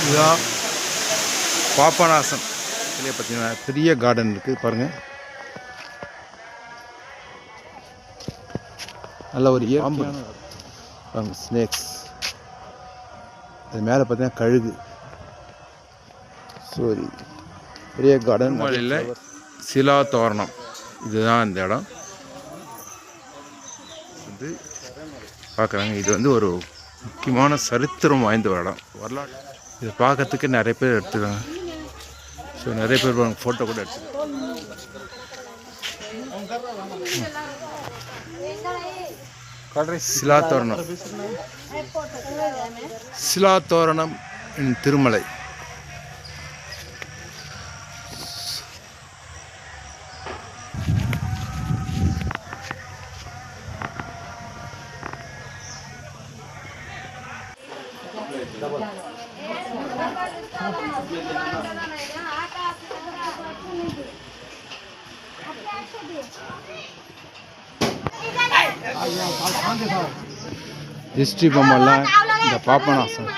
இதுதான் பாபநாசம். இதிலே பார்த்தீங்கன்னா பெரிய கார்டன் இருக்குது பாருங்கள். நல்ல ஒரு இயற்கையான பாருங்கள். ஸ்னேக்ஸ் அது மேலே பார்த்தீங்கன்னா கழுகு. சரி, பெரிய கார்டன். மலையில் சிலா தோரணம் இதுதான் இந்த இடம் வந்து பார்க்குறாங்க. இது வந்து ஒரு முக்கியமான சரித்திரம் வாய்ந்த ஒரு இடம். வரலாற்று இதை பார்க்கறதுக்கு நிறைய பேர் எடுத்துக்கிறாங்க. ஸோ நிறைய பேர் ஃபோட்டோ கூட எடுத்துக்கிறாங்க. சிலா தோரணம், சிலா தோரணம் இன் திருமலை. ஹிஸ்ட்ரி பொம்மைலாம் இந்த பாபநாசம்